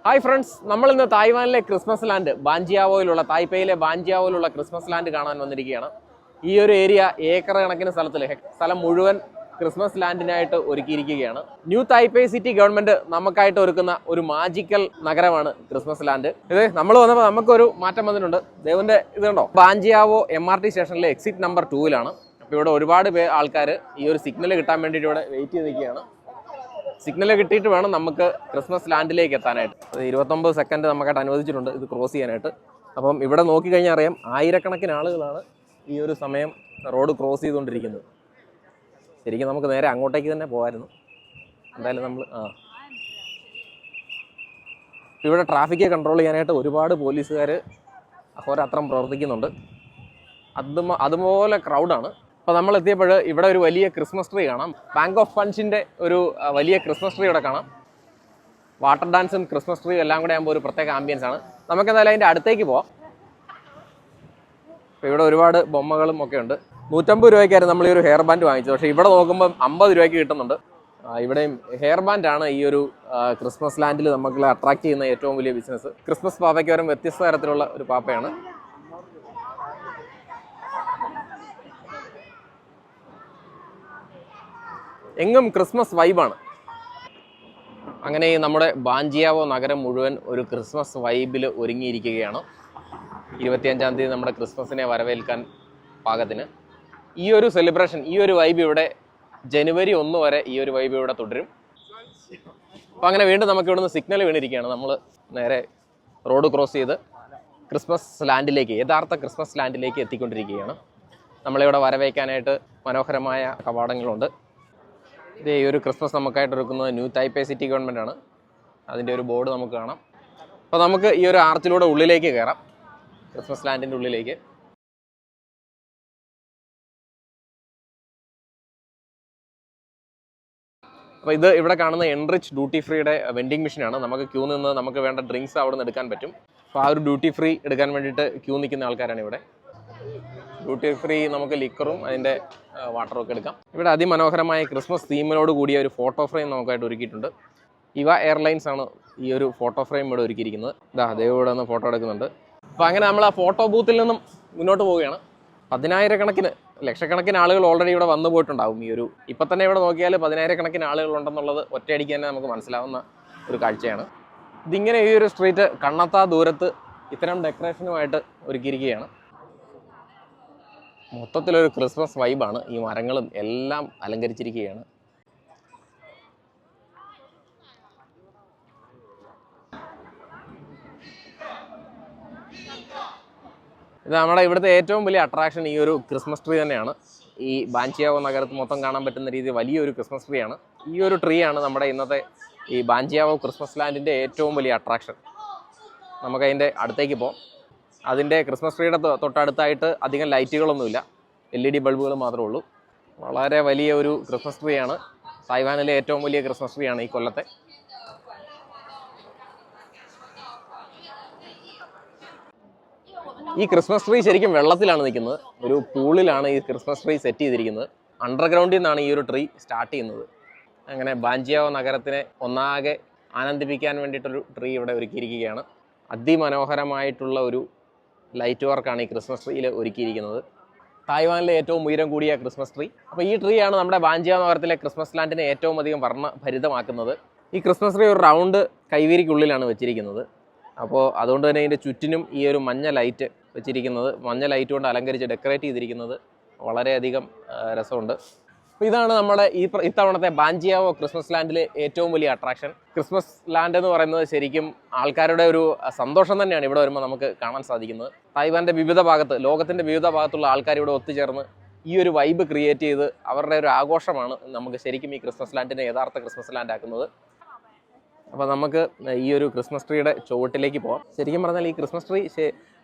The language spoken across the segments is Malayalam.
ഹായ് ഫ്രണ്ട്സ്, നമ്മൾ ഇന്ന് തായ്വാനിലെ ക്രിസ്മസ് ലാൻഡ് ബാഞ്ചിയാവോയിലുള്ള തായ്പേയിലെ ബാഞ്ചിയാവോയിലുള്ള ക്രിസ്മസ് ലാൻഡ് കാണാൻ വന്നിരിക്കുകയാണ്. ഈ ഒരു ഏരിയ ഏക്കർ കണക്കിന് സ്ഥലം മുഴുവൻ ക്രിസ്മസ് ലാൻഡിനായിട്ട് ഒരുക്കിയിരിക്കുകയാണ്. ന്യൂ തായ്പേയ് സിറ്റി ഗവൺമെന്റ് നമുക്കായിട്ട് ഒരുക്കുന്ന ഒരു മാജിക്കൽ നഗരമാണ് ക്രിസ്മസ് ലാൻഡ്. ഇത് നമ്മൾ വന്നപ്പോൾ നമുക്കൊരു മാറ്റം വന്നിട്ടുണ്ട്. ദേവന്റെ ഇതുണ്ടോ, ബാഞ്ചിയാവോ MRT സ്റ്റേഷനിലെ എക്സിറ്റ് നമ്പർ 2-ലാണ്. അപ്പോൾ ഇവിടെ ഒരുപാട് ആൾക്കാർ ഈ ഒരു സിഗ്നൽ കിട്ടാൻ വേണ്ടിയിട്ട് ഇവിടെ വെയിറ്റ് ചെയ്ത് നിൽക്കുകയാണ്. സിഗ്നൽ കിട്ടിയിട്ട് വേണം നമുക്ക് ക്രിസ്മസ് ലാൻഡിലേക്ക് എത്താനായിട്ട്. 29 സെക്കൻഡ് നമുക്കായിട്ട് അനുവദിച്ചിട്ടുണ്ട് ഇത് ക്രോസ് ചെയ്യാനായിട്ട്. അപ്പം ഇവിടെ നോക്കിക്കഴിഞ്ഞാൽ അറിയാം, ആയിരക്കണക്കിന് ആളുകളാണ് ഈ ഒരു സമയം റോഡ് ക്രോസ് ചെയ്തുകൊണ്ടിരിക്കുന്നത്. ശരിക്കും നമുക്ക് നേരെ അങ്ങോട്ടേക്ക് തന്നെ പോകാമായിരുന്നു. എന്തായാലും നമ്മൾ ഇവിടെ ട്രാഫിക് കൺട്രോൾ ചെയ്യാനായിട്ട് ഒരുപാട് പോലീസുകാർ അഹോരാത്രം പ്രവർത്തിക്കുന്നുണ്ട്. അതുപോലെ ക്രൗഡാണ്. അപ്പോൾ നമ്മൾ എത്തിയപ്പോൾ ഇവിടെ ഒരു വലിയ ക്രിസ്മസ് ട്രീ കാണാം. ബാങ്ക് ഓഫ് ഫണ്ട്സിൻ്റെ ഒരു വലിയ ക്രിസ്മസ് ട്രീ ഇവിടെ കാണാം. വാട്ടർ ഡാൻസും ക്രിസ്മസ് ട്രീ എല്ലാം കൂടെ ആകുമ്പോൾ ഒരു പ്രത്യേക ആംബിയൻസ് ആണ്. നമുക്ക് എന്തായാലും അതിൻ്റെ അടുത്തേക്ക് പോവാം. അപ്പോൾ ഇവിടെ ഒരുപാട് ബൊമ്മകളും ഒക്കെ ഉണ്ട്. 150 രൂപയ്ക്കായിരുന്നു നമ്മൾ ഈ ഒരു ഹെയർ ബാൻഡ് വാങ്ങിച്ചത്. പക്ഷേ ഇവിടെ നോക്കുമ്പോൾ 50 രൂപയ്ക്ക് കിട്ടുന്നുണ്ട്. ഇവിടെയും ഹെയർ ബാൻഡാണ് ഈ ഒരു ക്രിസ്മസ് ലാൻഡിൽ നമുക്ക് അട്രാക്ട് ചെയ്യുന്ന ഏറ്റവും വലിയ ബിസിനസ്. ക്രിസ്മസ് പാപ്പയ്ക്ക് വരും വ്യത്യസ്ത തരത്തിലുള്ള ഒരു പാപ്പയാണ്. എങ്ങും ക്രിസ്മസ് വൈബാണ്. അങ്ങനെ നമ്മുടെ ബാഞ്ചിയാവോ നഗരം മുഴുവൻ ഒരു ക്രിസ്മസ് വൈബിൽ ഒരുങ്ങിയിരിക്കുകയാണ്. 25-ാം തീയതി നമ്മുടെ ക്രിസ്മസിനെ വരവേൽക്കാൻ പാകത്തിന് ഈ ഒരു സെലിബ്രേഷൻ, ഈ ഒരു വൈബ് ഇവിടെ ജനുവരി 1 വരെ ഈ ഒരു വൈബ് ഇവിടെ തുടരും. അപ്പോൾ അങ്ങനെ വീണ്ടും നമുക്ക് ഇവിടുന്ന് സിഗ്നൽ വീണിരിക്കുകയാണ്. നമ്മൾ നേരെ റോഡ് ക്രോസ് ചെയ്ത് ക്രിസ്മസ് ലാൻഡിലേക്ക്, യഥാർത്ഥ ക്രിസ്മസ് ലാൻഡിലേക്ക് എത്തിക്കൊണ്ടിരിക്കുകയാണ്. നമ്മളിവിടെ വരവേൽക്കാനായിട്ട് മനോഹരമായ കവാടങ്ങളുണ്ട്. ഈ ഒരു ക്രിസ്മസ് നമുക്കായിട്ട് എടുക്കുന്നത് ന്യൂ തായ്പേയ് സിറ്റി ഗവൺമെൻറ് ആണ്. അതിൻ്റെ ഒരു ബോർഡ് നമുക്ക് കാണാം. അപ്പോൾ നമുക്ക് ഈ ഒരു ആർച്ചിലൂടെ ഉള്ളിലേക്ക് കയറാം, ക്രിസ്മസ് ലാൻഡിൻ്റെ ഉള്ളിലേക്ക്. അപ്പോൾ ഇത് ഇവിടെ കാണുന്ന എൻറിച്ച് ഡ്യൂട്ടി ഫ്രീയുടെ വെൻഡിങ് മെഷീനാണ്. നമുക്ക് ക്യൂ നിന്ന് നമുക്ക് വേണ്ട ഡ്രിങ്ക്സ് അവിടെ നിന്ന് എടുക്കാൻ പറ്റും. അപ്പോൾ ആ ഒരു ഡ്യൂട്ടി ഫ്രീ എടുക്കാൻ വേണ്ടിയിട്ട് ക്യൂ നിൽക്കുന്ന ആൾക്കാരാണ് ഇവിടെ. ഡ്യൂട്ടി ഫ്രീ നമുക്ക് ലിക്കറും അതിൻ്റെ വാട്ടറും ഒക്കെ എടുക്കാം. ഇവിടെ അതിമനോഹരമായ ക്രിസ്മസ് തീമിനോട് കൂടിയ ഒരു ഫോട്ടോ ഫ്രെയിം നമുക്കായിട്ട് ഒരുക്കിയിട്ടുണ്ട്. ഇവ എയർലൈൻസ് ആണ് ഈ ഒരു ഫോട്ടോ ഫ്രെയിം ഇവിടെ ഒരുക്കിയിരിക്കുന്നത്. അദ്ദേഹം ഇവിടെ നിന്ന് ഫോട്ടോ എടുക്കുന്നുണ്ട്. അപ്പോൾ അങ്ങനെ നമ്മൾ ആ ഫോട്ടോ ബൂത്തിൽ നിന്നും മുന്നോട്ട് പോവുകയാണ്. 10,000-കണക്കിന് ലക്ഷക്കണക്കിന് ആളുകൾ ഓൾറെഡി ഇവിടെ വന്നു പോയിട്ടുണ്ടാവും. ഈ ഒരു ഇപ്പം തന്നെ ഇവിടെ നോക്കിയാൽ 10,000-കണക്കിന് ആളുകൾ ഉണ്ടെന്നുള്ളത് ഒറ്റയടിക്ക് തന്നെ നമുക്ക് മനസ്സിലാവുന്ന ഒരു കാഴ്ചയാണ്. ഇതിങ്ങനെ ഈ ഒരു സ്ട്രീറ്റ് കണ്ണെത്താ ദൂരത്ത് ഇത്തരം ഡെക്കറേഷനുമായിട്ട് ഒരുക്കിയിരിക്കുകയാണ്. മൊത്തത്തിലൊരു ക്രിസ്മസ് വൈബാണ്. ഈ മരങ്ങളും എല്ലാം അലങ്കരിച്ചിരിക്കുകയാണ്. ഇത് നമ്മുടെ ഇവിടുത്തെ ഏറ്റവും വലിയ അട്രാക്ഷൻ ഈ ഒരു ക്രിസ്മസ് ട്രീ തന്നെയാണ്. ഈ ബാഞ്ചിയാവോ നഗരത്ത് മൊത്തം കാണാൻ പറ്റുന്ന രീതിയിൽ വലിയൊരു ക്രിസ്മസ് ട്രീ ആണ്. ഈ ഒരു ട്രീ ആണ് നമ്മുടെ ഇന്നത്തെ ഈ ബാഞ്ചിയാവോ ക്രിസ്മസ് ലാൻഡിൻ്റെ ഏറ്റവും വലിയ അട്രാക്ഷൻ. നമുക്കതിൻ്റെ അടുത്തേക്ക് പോകാം. അതിൻ്റെ ക്രിസ്മസ് ട്രീയുടെ തൊട്ടടുത്തായിട്ട് അധികം ലൈറ്റുകളൊന്നുമില്ല, LED ബൾബുകൾ മാത്രമേ ഉള്ളൂ. വളരെ വലിയ ഒരു ക്രിസ്മസ് ട്രീ ആണ്. തായ്വാനിലെ ഏറ്റവും വലിയ ക്രിസ്മസ് ട്രീ ആണ് ഈ കൊല്ലത്തെ. ഈ ക്രിസ്മസ് ട്രീ ശരിക്കും വെള്ളത്തിലാണ് നിൽക്കുന്നത്. ഒരു പൂളിലാണ് ഈ ക്രിസ്മസ് ട്രീ സെറ്റ് ചെയ്തിരിക്കുന്നത്. അണ്ടർഗ്രൗണ്ടിൽ നിന്നാണ് ഈ ഒരു ട്രീ സ്റ്റാർട്ട് ചെയ്യുന്നത്. അങ്ങനെ ബാഞ്ചിയാവോ നഗരത്തിനെ ഒന്നാകെ ആനന്ദിപ്പിക്കാൻ വേണ്ടിയിട്ടൊരു ട്രീ ഇവിടെ ഒരുക്കിയിരിക്കുകയാണ്. അതിമനോഹരമായിട്ടുള്ള ഒരു ലൈറ്റ് വർക്കാണ് ഈ ക്രിസ്മസ് ട്രീയിൽ ഒരുക്കിയിരിക്കുന്നത്. തായ്വാനിലെ ഏറ്റവും ഉയരം കൂടിയ ക്രിസ്മസ് ട്രീ. അപ്പോൾ ഈ ട്രീ ആണ് നമ്മുടെ ബാഞ്ചിയാവോ നഗരത്തിലെ ക്രിസ്മസ് ലാൻഡിനെ ഏറ്റവും അധികം വർണ്ണഭരിതമാക്കുന്നത്. ഈ ക്രിസ്മസ് ട്രീ ഒരു റൗണ്ട് കൈവീരിക്കുള്ളിലാണ് വെച്ചിരിക്കുന്നത്. അപ്പോൾ അതുകൊണ്ട് തന്നെ ഇതിൻ്റെ ചുറ്റിനും ഈ ഒരു മഞ്ഞ ലൈറ്റ് വെച്ചിരിക്കുന്നത്, മഞ്ഞ ലൈറ്റ് കൊണ്ട് അലങ്കരിച്ച് ഡെക്കറേറ്റ് ചെയ്തിരിക്കുന്നത് വളരെയധികം രസമുണ്ട്. അപ്പോൾ ഇതാണ് നമ്മുടെ ഇത്തവണത്തെ ബാഞ്ചിയാവോ ക്രിസ്മസ് ലാൻഡിലെ ഏറ്റവും വലിയ അട്രാക്ഷൻ. ക്രിസ്മസ് ലാൻഡ് എന്ന് പറയുന്നത് ശരിക്കും ആൾക്കാരുടെ ഒരു സന്തോഷം തന്നെയാണ് ഇവിടെ വരുമ്പോൾ നമുക്ക് കാണാൻ സാധിക്കുന്നത്. തായ്വാൻ്റെ വിവിധ ഭാഗത്ത്, ലോകത്തിൻ്റെ വിവിധ ഭാഗത്തുള്ള ആൾക്കാർ ഇവിടെ ഒത്തുചേർന്ന് ഈ ഒരു വൈബ് ക്രിയേറ്റ് ചെയ്ത് അവരുടെ ഒരു ആഘോഷമാണ് നമുക്ക് ശരിക്കും ഈ ക്രിസ്മസ് ലാൻഡിനെ യഥാർത്ഥ ക്രിസ്മസ് ലാൻഡ് ആക്കുന്നത്. അപ്പോൾ നമുക്ക് ഈ ഒരു ക്രിസ്മസ് ട്രീയുടെ ചുവട്ടിലേക്ക് പോകാം. ശരിക്കും പറഞ്ഞാൽ ഈ ക്രിസ്മസ് ട്രീ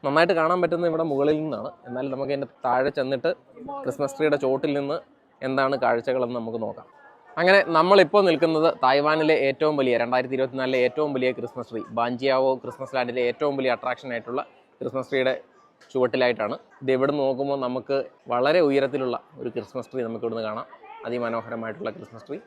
നന്നായിട്ട് കാണാൻ പറ്റുന്നത് ഇവിടെ മുകളിൽ നിന്നാണ്. എന്നാലും നമുക്ക് അതിൻ്റെ താഴെ ചെന്നിട്ട് ക്രിസ്മസ് ട്രീയുടെ ചുവട്ടിൽ നിന്ന് എന്താണ് കാഴ്ചകളെന്ന് നമുക്ക് നോക്കാം. അങ്ങനെ നമ്മളിപ്പോൾ നിൽക്കുന്നത് തായ്വാനിലെ ഏറ്റവും വലിയ 2024 ഏറ്റവും വലിയ ക്രിസ്മസ് ട്രീ, ബാഞ്ചിയാവോ ക്രിസ്മസ് ലാൻഡിലെ ഏറ്റവും വലിയ അട്രാക്ഷൻ ആയിട്ടുള്ള ക്രിസ്മസ് ട്രീയുടെ ചുവട്ടിലായിട്ടാണ്. ഇത് എവിടെ നോക്കുമ്പോൾ നമുക്ക് വളരെ ഉയരത്തിലുള്ള ഒരു ക്രിസ്മസ് ട്രീ നമുക്ക് ഇവിടുന്ന് കാണാം. അതിമനോഹരമായിട്ടുള്ള ക്രിസ്മസ് ട്രീ.